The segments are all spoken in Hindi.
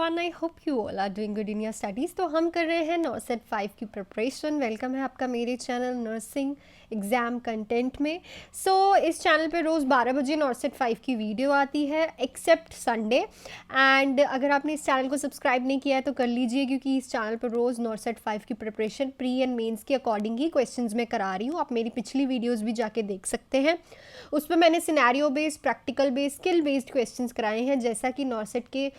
everyone, I hope you all are doing good in your studies। तो हम कर रहे हैं नॉर्सेट 5 की प्रिपरेशन। वेलकम है आपका मेरे चैनल नर्सिंग एग्ज़ाम कंटेंट में। इस चैनल पे रोज़ 12 बजे नॉर्सेट 5 की वीडियो आती है एक्सेप्ट संडे। एंड अगर आपने इस चैनल को सब्सक्राइब नहीं किया है तो कर लीजिए, क्योंकि इस चैनल पर रोज़ नॉर्सेट 5 की प्रिपरेशन प्री एंड मेंस के अकॉर्डिंग ही क्वेश्चंस मैं करा रही हूँ। आप मेरी पिछली वीडियोज़ भी जाके देख सकते हैं, उस पर मैंने scenario based, practical based, skill based questions कराए हैं। जैसा कि नॉर्सेट के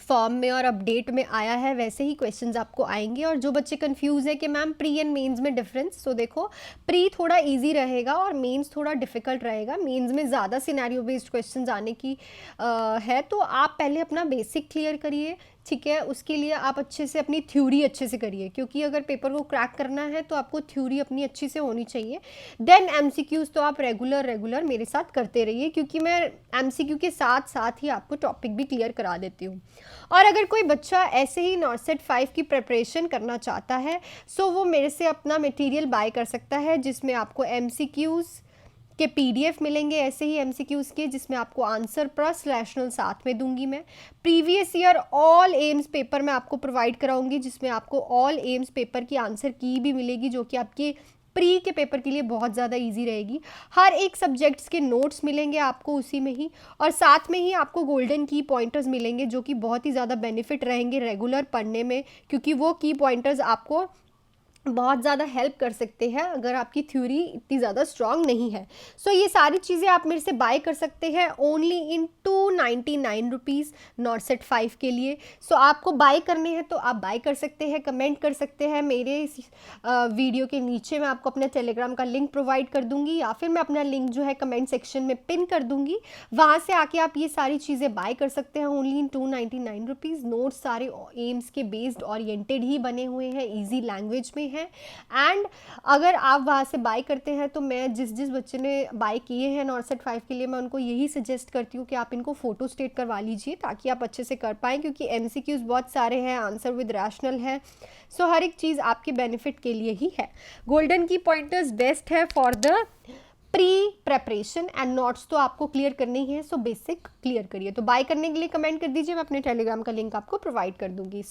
फॉर्म में और अपडेट में आया है वैसे ही क्वेश्चंस आपको आएंगे। और जो बच्चे कंफ्यूज है कि मैम प्री एंड मेंस में डिफरेंस, तो देखो प्री थोड़ा इजी रहेगा और मेंस थोड़ा डिफिकल्ट रहेगा। मेंस में ज़्यादा सिनेरियो बेस्ड क्वेश्चंस आने की है, तो आप पहले अपना बेसिक क्लियर करिए, ठीक है। उसके लिए आप अच्छे से अपनी थ्योरी अच्छे से करिए, क्योंकि अगर पेपर को क्रैक करना है तो आपको थ्योरी अपनी अच्छी से होनी चाहिए। देन एमसीक्यूज़ तो आप रेगुलर मेरे साथ करते रहिए, क्योंकि मैं एमसीक्यू के साथ साथ ही आपको टॉपिक भी क्लियर करा देती हूँ। और अगर कोई बच्चा ऐसे ही नॉर्सेट 5 की प्रिपरेशन करना चाहता है, सो वो मेरे से अपना मटेरियल बाय कर सकता है, जिसमें आपको एमसीक्यूज़ के पीडीएफ मिलेंगे, ऐसे ही एमसीक्यूज़ के, जिसमें आपको आंसर प्लस रैशनल साथ में दूंगी मैं। Previous year all AIIMS paper मैं आपको प्रोवाइड कराऊंगी, जिसमें आपको ऑल एम्स पेपर की आंसर की भी मिलेगी, जो कि आपकी प्री के पेपर के लिए बहुत ज़्यादा इजी रहेगी। हर एक सब्जेक्ट्स के नोट्स मिलेंगे आपको उसी में ही, और साथ में ही आपको गोल्डन की पॉइंटर्स मिलेंगे, जो कि बहुत ही ज़्यादा बेनिफिट रहेंगे रेगुलर पढ़ने में, क्योंकि वो की पॉइंटर्स आपको बहुत ज़्यादा हेल्प कर सकते हैं अगर आपकी थ्योरी इतनी ज़्यादा स्ट्रांग नहीं है। ये सारी चीज़ें आप मेरे से बाय कर सकते हैं ओनली इन 299 रुपीज़ नॉर्सेट 5 के लिए। आपको बाय करने हैं तो आप बाय कर सकते हैं, कमेंट कर सकते हैं। मेरे इस वीडियो के नीचे मैं आपको अपना टेलीग्राम का लिंक प्रोवाइड कर दूंगी, या फिर मैं अपना लिंक जो है कमेंट सेक्शन में पिन कर दूंगी, वहाँ से आके आप ये सारी चीज़ें बाय कर सकते हैं ओनली इन 299 रुपीज़। नोट्स सारे एम्स के बेस्ड ओरिएंटेड ही बने हुए हैं, ईजी लैंग्वेज में है। एंड अगर आप वहाँ से बाय करते हैं तो मैं जिस बच्चे ने बाय किए हैं नॉर्सेट 5 के लिए, मैं उनको यही सजेस्ट करती हूँ कि आप इनको फोटो स्टेट करवा लीजिए, ताकि आप अच्छे से कर पाएँ, क्योंकि एमसीक्यूज़ बहुत सारे हैं, आंसर विद रैशनल है। हर एक चीज़ आपके बेनिफिट के लिए ही है। गोल्डन की पॉइंटर्स बेस्ट है for the pre preparation, and notes तो आपको क्लियर करने ही है, बेसिक क्लियर करिए। तो बाय करने के लिए कमेंट कर दीजिए, मैं अपने टेलीग्राम का लिंक आपको प्रोवाइड कर दूंगी।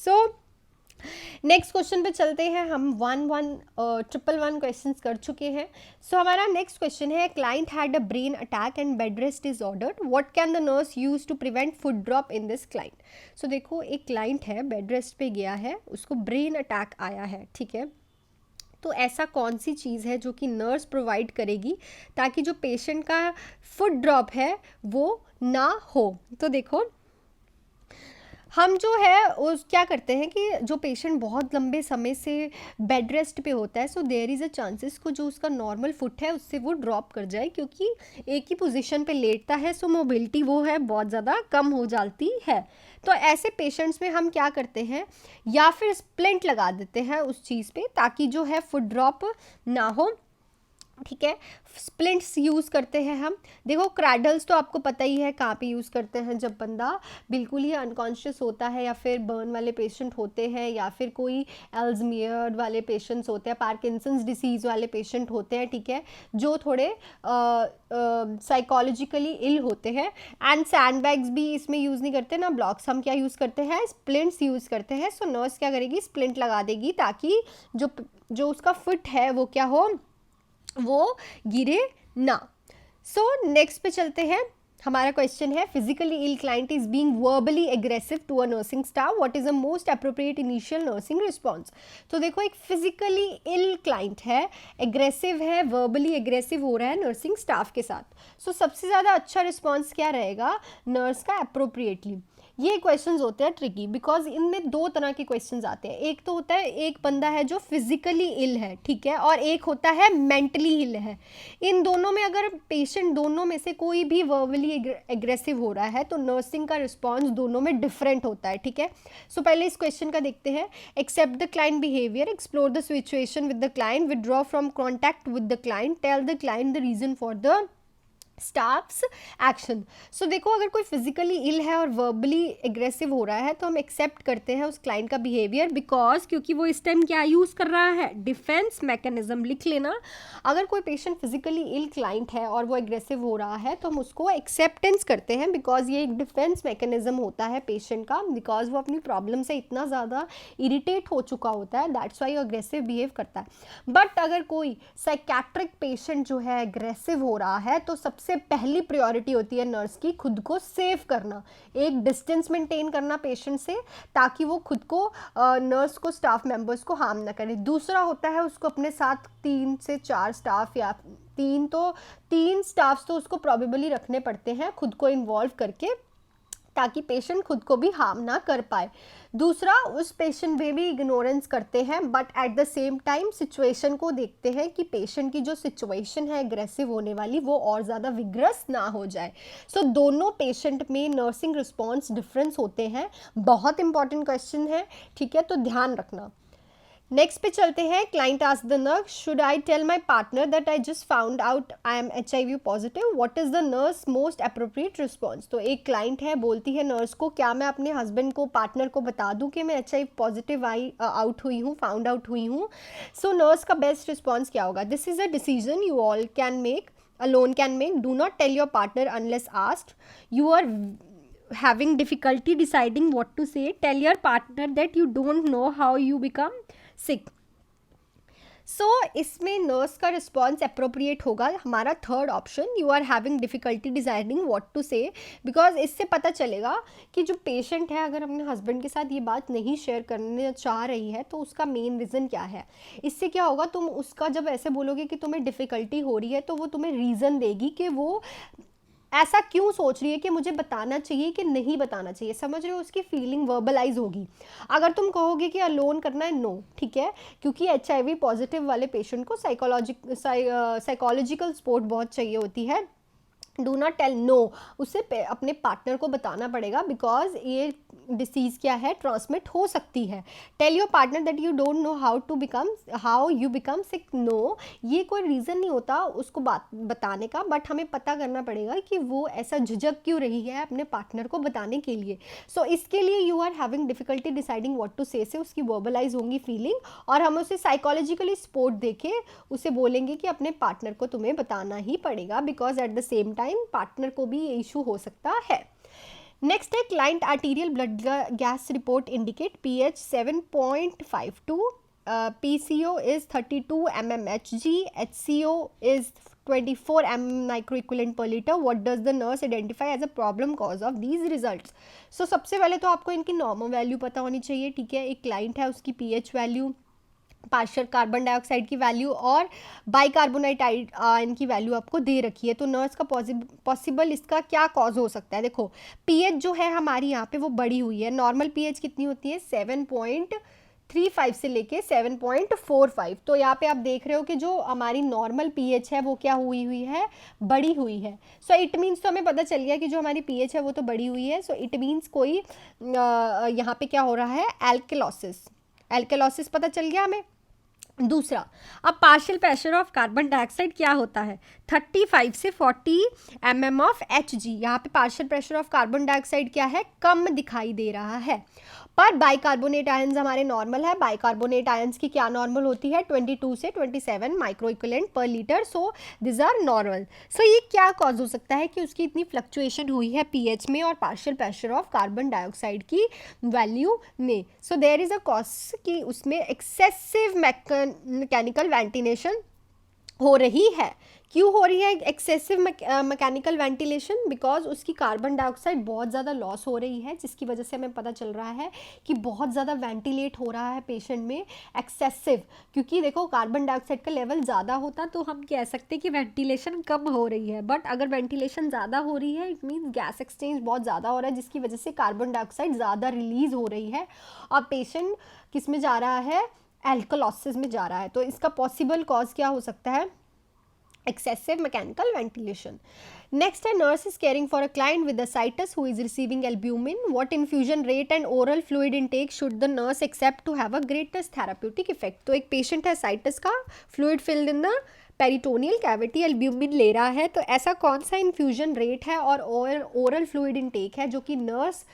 नेक्स्ट क्वेश्चन पे चलते हैं। हम 111 क्वेश्चंस कर चुके हैं। हमारा नेक्स्ट क्वेश्चन है, client had a brain attack and bed rest is ordered, what can the nurse use to prevent foot drop in this client. देखो, एक क्लाइंट है, बेड रेस्ट पे गया है, उसको ब्रेन अटैक आया है, ठीक है। तो ऐसा कौन सी चीज़ है जो कि नर्स प्रोवाइड करेगी ताकि जो पेशेंट का फुट ड्रॉप है वो ना हो। तो देखो, हम जो है उस क्या करते हैं कि जो पेशेंट बहुत लंबे समय से बेड रेस्ट पे होता है, देयर इज़ अ चांसेस को जो उसका नॉर्मल फुट है उससे वो ड्रॉप कर जाए, क्योंकि एक ही पोजीशन पे लेटता है, मोबिलिटी वो है बहुत ज़्यादा कम हो जाती है। तो ऐसे पेशेंट्स में हम क्या करते हैं, या फिर स्प्लिंट लगा देते हैं उस चीज़ पे, ताकि जो है फुट ड्रॉप ना हो, ठीक है। स्प्लिंट्स यूज़ करते हैं हम। देखो, क्रैडल्स तो आपको पता ही है कहाँ पे यूज़ करते हैं, जब बंदा बिल्कुल ही अनकॉन्शियस होता है, या फिर बर्न वाले पेशेंट होते हैं, या फिर कोई एल्ज़मीयर वाले पेशेंट्स होते हैं, पार्किंसंस डिसीज़ वाले पेशेंट होते हैं, ठीक है, जो थोड़े साइकोलॉजिकली इल होते हैं। एंड सैंड बैग्स भी इसमें यूज़ नहीं करते ना, ब्लॉक्स। हम क्या यूज़ करते हैं, स्प्लिंट्स यूज़ करते हैं। नर्स क्या करेगी, स्प्लिंट लगा देगी, ताकि जो उसका फुट है वो क्या हो, वो गिरे ना। नेक्स्ट पे चलते हैं। हमारा क्वेश्चन है, physically ill client is being verbally aggressive to a nursing staff, what is the most appropriate initial nursing response. तो देखो, एक फिजिकली इल क्लाइंट है, एग्रेसिव है, वर्बली एग्रेसिव हो रहा है नर्सिंग स्टाफ के साथ। सबसे ज़्यादा अच्छा रिस्पॉन्स क्या रहेगा नर्स का, अप्रोप्रिएटली। ये क्वेश्चंस होते हैं ट्रिकी, बिकॉज इनमें दो तरह के क्वेश्चंस आते हैं। एक तो होता है, एक बंदा है जो फिजिकली इल है, ठीक है, और एक होता है मेंटली इल है। इन दोनों में अगर पेशेंट दोनों में से कोई भी वर्बली एग्रेसिव हो रहा है, तो नर्सिंग का रिस्पॉन्स दोनों में डिफरेंट होता है, ठीक है। पहले इस क्वेश्चन का देखते हैं। Accept the client behaviour, explore the situation with the client, withdraw from contact with the client, tell the client the reason for the staff's action. So देखो, अगर कोई फिजिकली इल है और वर्बली एग्रेसिव हो रहा है तो हम एक्सेप्ट करते हैं उस क्लाइंट का बिहेवियर, बिकॉज क्योंकि वो इस टाइम क्या यूज़ कर रहा है, डिफेंस मैकेनिज्म। लिख लेना, अगर कोई पेशेंट फिजिकली इल क्लाइंट है और वो एग्रेसिव हो रहा है तो हम उसको एक्सेप्टेंस करते हैं, बिकॉज ये एक डिफेंस मैकेनिज्म होता है पेशेंट का, बिकॉज वो अपनी प्रॉब्लम से इतना ज़्यादा इरिटेट हो चुका होता है, दैट्स वाई अग्रेसिव बिहेव करता है। बट अगर कोई साइकेट्रिक पेशेंट जो है एग्रेसिव हो रहा है तो सबसे पहली प्रायोरिटी होती है नर्स की खुद को सेव करना, एक डिस्टेंस मेंटेन करना पेशेंट से, ताकि वो खुद को, नर्स को, स्टाफ मेंबर्स को हार्म ना करे। दूसरा होता है उसको अपने साथ 3 से 4 स्टाफ, या 3 स्टाफ्स तो उसको प्रॉबेबली रखने पड़ते हैं खुद को इन्वॉल्व करके, ताकि पेशेंट खुद को भी हार्म ना कर पाए। दूसरा, उस पेशेंट में भी इग्नोरेंस करते हैं, but at the same time situation को देखते हैं कि पेशेंट की जो सिचुएशन है एग्रेसिव होने वाली वो और ज़्यादा विग्रस ना हो जाए। सो दोनों पेशेंट में नर्सिंग रिस्पॉन्स डिफरेंस होते हैं। बहुत इंपॉर्टेंट क्वेश्चन है, ठीक है, तो ध्यान रखना। नेक्स्ट पे चलते हैं। Client ask the nurse, should I tell my partner that I just found out I am HIV positive, what is the nurse most appropriate response. तो एक क्लाइंट है, बोलती है नर्स को, क्या मैं अपने हस्बैंड को, पार्टनर को बता दूं कि मैं HIV पॉजिटिव आउट हुई हूँ, फाउंड आउट हुई हूँ। सो नर्स का बेस्ट रिस्पॉन्स क्या होगा? This is a decision you all can make, alone can make. Do not tell your partner unless asked. You are having difficulty deciding what to say. Tell your partner that you don't know how you become sick. So इसमें नर्स का रिस्पॉन्स अप्रोप्रिएट होगा हमारा third option, you are having difficulty deciding what to say, because इससे पता चलेगा कि जो पेशेंट है अगर अपने हस्बैंड के साथ ये बात नहीं शेयर करने चाह रही है तो उसका मेन रीज़न क्या है। इससे क्या होगा, तुम उसका जब ऐसे बोलोगे कि तुम्हें डिफ़िकल्टी हो रही है तो वो तुम्हें रीज़न देगी कि वो ऐसा क्यों सोच रही है कि मुझे बताना चाहिए कि नहीं बताना चाहिए। समझ रहे हो, उसकी फीलिंग वर्बलाइज होगी। अगर तुम कहोगे कि अलोन करना है, नो, ठीक है, क्योंकि HIV पॉजिटिव वाले पेशेंट को साइकोलॉजिकल सपोर्ट बहुत चाहिए होती है। डू नॉट टेल, नो, उसे अपने पार्टनर को बताना पड़ेगा, बिकॉज ये डिसीज़ क्या है, ट्रांसमिट हो सकती है। Tell your partner that you don't know how you become sick, no, ये कोई रीज़न नहीं होता उसको बात बताने का, बट हमें पता करना पड़ेगा कि वो ऐसा झिझक क्यों रही है अपने पार्टनर को बताने के लिए। सो इसके लिए you are having difficulty deciding what to say उसकी वर्बलाइज होंगी फीलिंग, और हम उसे साइकोलॉजिकली सपोर्ट देके उसे बोलेंगे कि अपने पार्टनर को तुम्हें बताना ही पड़ेगा, because at the same time partner को भी ये इशू हो सकता है। नेक्स्ट है, client arterial blood gas report indicate pH 7.52, PCO is 32 mmHg, HCO is 24 microequivalent per liter. What does the nurse identify as a problem cause of these results? So सबसे पहले तो आपको इनकी नॉर्मल वैल्यू पता होनी चाहिए, ठीक है। एक क्लाइंट है, उसकी pH value, partial carbon dioxide की वैल्यू और बाइकार्बोनेट आयन की वैल्यू आपको दे रखी है। तो नर्स का पॉसिबल इसका क्या कॉज हो सकता है? देखो, पीएच जो है हमारी यहाँ पे वो बढ़ी हुई है। नॉर्मल पीएच कितनी होती है? 7.35 से लेके 7.45। तो यहाँ पे आप देख रहे हो कि जो हमारी नॉर्मल पीएच है वो क्या हुई है, बढ़ी हुई है। सो इट मीन्स, तो हमें पता चल गया कि जो हमारी पीएच है वो तो बढ़ी हुई है। सो इट मीन्स कोई यहाँ पे क्या हो रहा है, एल्केलॉसिस पता चल गया हमें। दूसरा, अब partial pressure of carbon dioxide क्या होता है? 35 से 40 mm ऑफ Hg। यहाँ पे partial pressure of carbon dioxide क्या है, कम दिखाई दे रहा है। पर बाइकार्बोनेट आयंस हमारे नॉर्मल है। बाइकार्बोनेट आयंस की क्या नॉर्मल होती है? 22 से 27 microequivalent per litre. So this are normal. So ये क्या कॉज हो सकता है कि उसकी इतनी फ्लक्चुएशन हुई है पीएच में और partial pressure of carbon dioxide की वैल्यू में? So there is a cause कि उसमें एक्सेसिव मैकेनिकल वेंटिलेशन हो रही है। क्यों हो रही है एक्सेसिव मैकेनिकल वेंटिलेशन? बिकॉज उसकी कार्बन डाइऑक्साइड बहुत ज़्यादा लॉस हो रही है, जिसकी वजह से हमें पता चल रहा है कि बहुत ज़्यादा वेंटिलेट हो रहा है पेशेंट में एक्सेसिव। क्योंकि देखो, कार्बन डाइऑक्साइड का लेवल ज़्यादा होता तो हम कह सकते हैं कि वेंटिलेशन कम हो रही है, बट अगर वेंटिलेशन ज़्यादा हो रही है इट मीन्स गैस एक्सचेंज बहुत ज़्यादा हो रहा है, जिसकी वजह से कार्बन डाइऑक्साइड ज़्यादा रिलीज़ हो रही है और पेशेंट किस में जा रहा है, एल्कोलॉसिस में जा रहा है। तो इसका पॉसिबल कॉज क्या हो सकता है? Excessive mechanical ventilation. Next, a nurse is caring for a client with ascites who is receiving albumin. What infusion rate and oral fluid intake should the nurse accept to have a greatest therapeutic effect? तो एक patient है ascites का, fluid filled in the peritoneal cavity albumin ले रहा है, तो ऐसा कौन सा इन्फ्यूजन रेट है और ओरल फ्लूइड इनटेक है जो कि नर्स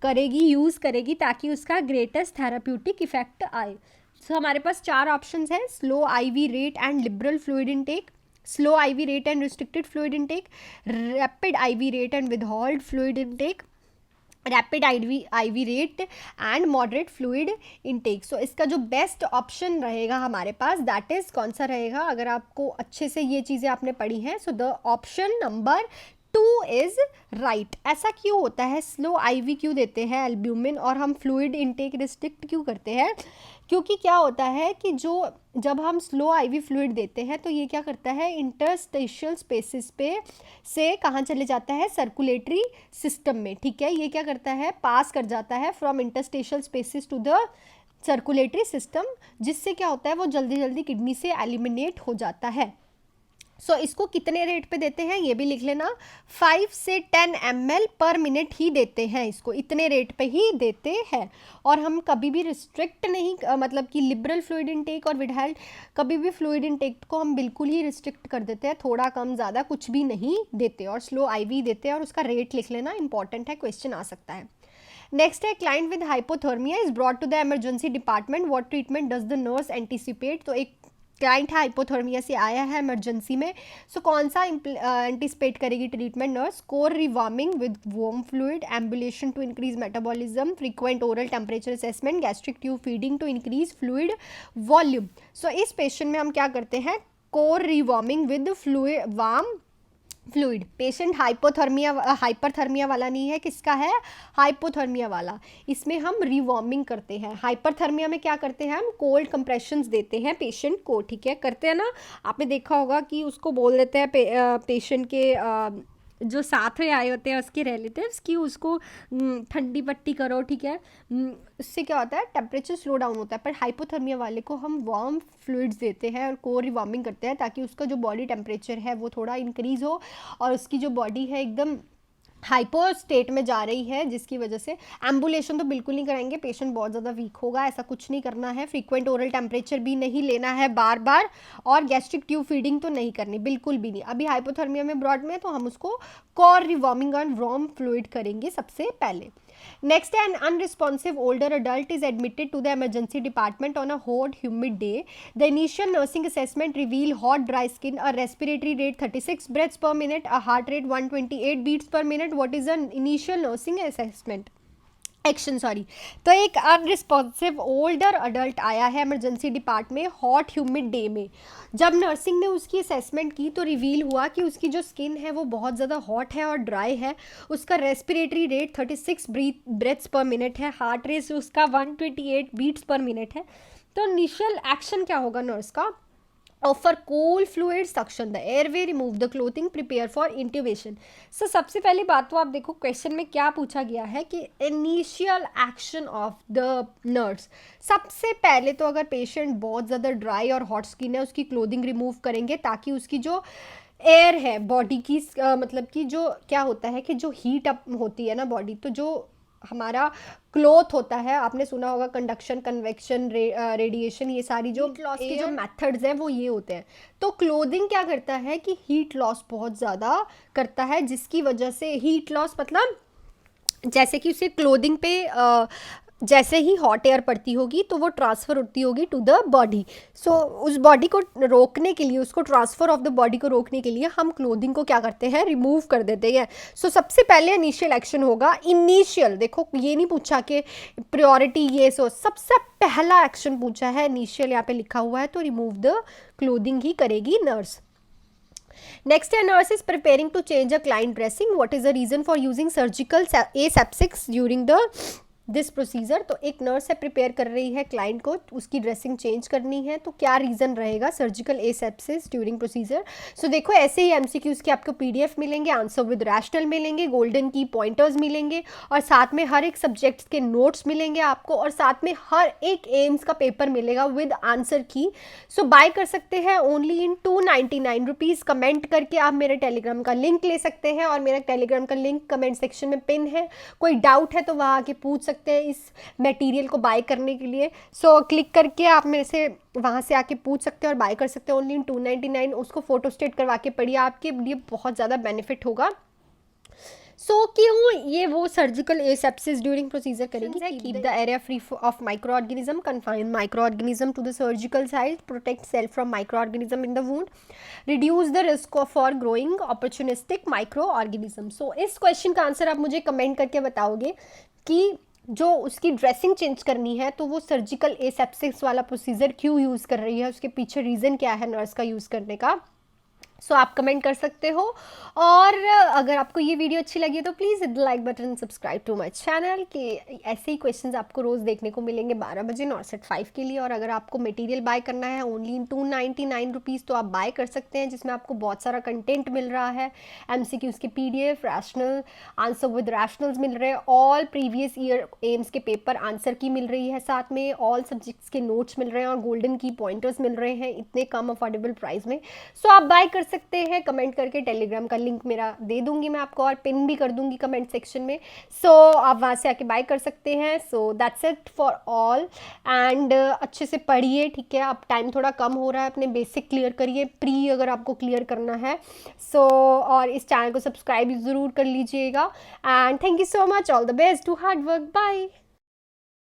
करेगी, यूज़ करेगी ताकि उसका ग्रेटेस्ट थेराप्यूटिक इफेक्ट आए। सो हमारे पास 4 ऑप्शंस हैं, slow IV rate and liberal fluid intake, slow IV rate and restricted fluid intake, rapid IV rate and withhold fluid intake, rapid IV rate and moderate fluid intake. So इसका जो बेस्ट ऑप्शन रहेगा हमारे पास, दैट इज़ कौन सा रहेगा, अगर आपको अच्छे से ये चीज़ें आपने पढ़ी हैं, so the option number 2 is right. ऐसा क्यों होता है, स्लो आईवी क्यों देते हैं एल्ब्यूमिन और हम फ्लूइड इनटेक रिस्ट्रिक्ट क्यों करते हैं? क्योंकि क्या होता है कि जब हम स्लो आईवी फ्लूइड देते हैं तो ये क्या करता है, इंटरस्टिशियल स्पेसिस पे से कहाँ चले जाता है, सर्कुलेटरी सिस्टम में, ठीक है। ये क्या करता है, पास कर जाता है from interstitial spaces to the circulatory system, जिससे क्या होता है वो जल्दी जल्दी किडनी से एलिमिनेट हो जाता है। सो इसको कितने रेट पे देते हैं ये भी लिख लेना, 5 से 10 ml पर मिनट ही देते हैं, इसको इतने रेट पे ही देते हैं। और हम कभी भी रिस्ट्रिक्ट नहीं, मतलब कि लिबरल फ्लूइड इनटेक और विदहेल्ड, कभी भी फ्लूइड इनटेक को हम बिल्कुल ही रिस्ट्रिक्ट कर देते हैं, थोड़ा कम ज़्यादा कुछ भी नहीं देते, और स्लो आईवी देते हैं, और उसका रेट लिख लेना, इंपॉर्टेंट है, क्वेश्चन आ सकता है। नेक्स्ट है, client with hypothermia is brought to the emergency department, what treatment does the nurse anticipate. तो एक क्लाइंट है हाइपोथर्मिया से आया है इमरजेंसी में, सो कौन सा एंटिसिपेट करेगी treatment nurse, core rewarming with warm fluid, ambulation to increase metabolism, frequent oral temperature assessment, gastric tube feeding to increase fluid volume. So इस पेशेंट में हम क्या करते हैं, core rewarming with fluid warm fluid. Patient hyperthermia वाला नहीं है, किसका है, हाइपोथर्मिया वाला। इसमें हम रिवॉर्मिंग करते हैं। हाइपरथर्मिया में क्या करते हैं, हम कोल्ड कंप्रेशंस देते हैं पेशेंट को, ठीक है, करते हैं ना। आपने देखा होगा कि उसको बोल देते हैं पेशेंट के जो साथ में आए होते हैं उसके रिलेटिव्स कि उसको ठंडी पट्टी करो, ठीक है। इससे क्या होता है, टेम्परेचर स्लो डाउन होता है। पर हाइपोथर्मिया वाले को हम वार्म फ्लूइड्स देते हैं और कोर रिवार्मिंग करते हैं ताकि उसका जो बॉडी टेम्परेचर है वो थोड़ा इंक्रीज़ हो और उसकी जो बॉडी है एकदम हाइपो स्टेट में जा रही है, जिसकी वजह से एम्बुलेशन तो बिल्कुल नहीं कराएंगे, पेशेंट बहुत ज़्यादा वीक होगा, ऐसा कुछ नहीं करना है। फ्रीक्वेंट ओरल टेम्परेचर भी नहीं लेना है बार बार, और गैस्ट्रिक ट्यूब फीडिंग तो नहीं करनी, बिल्कुल भी नहीं। अभी हाइपोथर्मिया में ब्रॉड में तो हम उसको कोर रिवार्मिंग और वार्म फ्लूइड करेंगे सबसे पहले। Next, an unresponsive older adult is admitted to the emergency department on a hot, humid day. The initial nursing assessment reveal hot, dry skin, a respiratory rate 36 breaths per minute, a heart rate 128 beats per minute. What is an initial nursing assessment? Action sorry. तो एक अनरिस्पॉन्सिव ओल्डर अडल्ट आया है इमरजेंसी डिपार्ट में हॉट ह्यूमिड डे में। जब नर्सिंग ने उसकी असेसमेंट की तो रिवील हुआ कि उसकी जो स्किन है वो बहुत ज़्यादा हॉट है और ड्राई है। उसका रेस्पिरेटरी रेट 36 ब्रेथ्स पर मिनट है, हार्ट रेट उसका 128 बीट्स पर मिनट है। तो इनिशियल एक्शन क्या होगा नर्स का, offer cold fluid, suction the airway, remove the clothing, prepare for intubation. So सबसे पहली बात तो आप देखो क्वेश्चन में क्या पूछा गया है कि initial action of the nurse. सबसे पहले तो अगर पेशेंट बहुत ज़्यादा ड्राई और हॉट स्किन है उसकी क्लोथिंग रिमूव करेंगे ताकि उसकी जो एयर है बॉडी की मतलब कि जो क्या होता है कि जो हीट अप होती है ना बॉडी, तो जो हमारा क्लोथ होता है, आपने सुना होगा कंडक्शन, कन्वेक्शन, रेडिएशन, ये सारी जो लॉस के जो मेथड्स हैं वो ये होते हैं। तो क्लोथिंग क्या करता है कि हीट लॉस बहुत ज़्यादा करता है, जिसकी वजह से हीट लॉस मतलब जैसे कि उसके क्लोथिंग पे जैसे ही हॉट एयर पड़ती होगी तो वो ट्रांसफ़र होती होगी टू द बॉडी। सो उस बॉडी को रोकने के लिए, उसको ट्रांसफ़र ऑफ द बॉडी को रोकने के लिए हम क्लोथिंग को क्या करते हैं, रिमूव कर देते हैं। सो सबसे पहले इनिशियल एक्शन होगा, इनिशियल, देखो ये नहीं पूछा कि प्रायोरिटी ये, सो सबसे पहला एक्शन पूछा है इनिशियल, यहाँ पे लिखा हुआ है, तो रिमूव द क्लोथिंग ही करेगी nurse. Next, a nurse is preparing to change a client dressing. What is the reason for using surgical aseptics during the this procedure. तो एक नर्स है प्रिपेयर कर रही है क्लाइंट को, उसकी ड्रेसिंग चेंज करनी है, तो क्या रीज़न रहेगा सर्जिकल एसेप्सिस ड्यूरिंग प्रोसीजर। सो देखो ऐसे ही एमसीक्यूज़ के आपको पीडीएफ मिलेंगे, आंसर विद रैशनल मिलेंगे, गोल्डन की पॉइंटर्स मिलेंगे, और साथ में हर एक सब्जेक्ट्स के नोट्स मिलेंगे आपको, और साथ में हर एक एम्स का पेपर मिलेगा विद आंसर की। सो बाय कर सकते हैं ओनली इन 299 रुपीज़। कमेंट करके आप मेरे टेलीग्राम का लिंक ले सकते हैं, और मेरा टेलीग्राम का लिंक कमेंट सेक्शन में पिन है। कोई डाउट है तो वहाँ आके पूछ सकते सकते हैं इस मटेरियल को बाय करने के लिए। सो क्लिक करके आप मेरे से वहाँ से आके पूछ सकते हैं और बाय कर सकते हैं ओनली इन 299। उसको फ़ोटो स्टेट करवा के पढ़िए, आपके लिए बहुत ज़्यादा बेनिफिट होगा। क्यों ये वो सर्जिकल एसेप्सिस ड्यूरिंग प्रोसीजर करेगी? Keep the area free of microorganism, confine microorganism to the surgical site, protect self from microorganism in the wound, reduce the risk for growing opportunistic microorganism. So इस क्वेश्चन का आंसर आप मुझे कमेंट करके बताओगे कि जो उसकी ड्रेसिंग चेंज करनी है तो वो सर्जिकल एसेप्सिस वाला प्रोसीजर क्यों यूज़ कर रही है, उसके पीछे रीज़न क्या है नर्स का यूज़ करने का। आप कमेंट कर सकते हो। और अगर आपको ये वीडियो अच्छी लगी तो please hit the like button, subscribe to my channel कि ऐसे ही क्वेश्चंस आपको रोज़ देखने को मिलेंगे 12 बजे नॉर्सेट 5 के लिए। और अगर आपको मटेरियल बाय करना है ओनली इन 299 रुपीज़ तो आप बाय कर सकते हैं, जिसमें आपको बहुत सारा कंटेंट मिल रहा है, MCQs के PDF, rational answer with rationales मिल रहे हैं, ऑल प्रीवियस ईयर एम्स के पेपर आंसर की मिल रही है, साथ में ऑल सब्जेक्ट्स के नोट्स मिल रहे हैं और गोल्डन की पॉइंटर्स मिल रहे हैं इतने कम अफोर्डेबल प्राइस में। आप बाय कर सकते हैं कमेंट करके। टेलीग्राम का लिंक मेरा दे दूंगी मैं आपको और पिन भी कर दूंगी कमेंट सेक्शन में। आप वहाँ से आके बाय कर सकते हैं। That's it for all and अच्छे से पढ़िए, ठीक है। अब टाइम थोड़ा कम हो रहा है, अपने बेसिक क्लियर करिए, प्री अगर आपको क्लियर करना है। और इस चैनल को सब्सक्राइब ज़रूर कर लीजिएगा and thank you so much, all the best, do hard work, bye.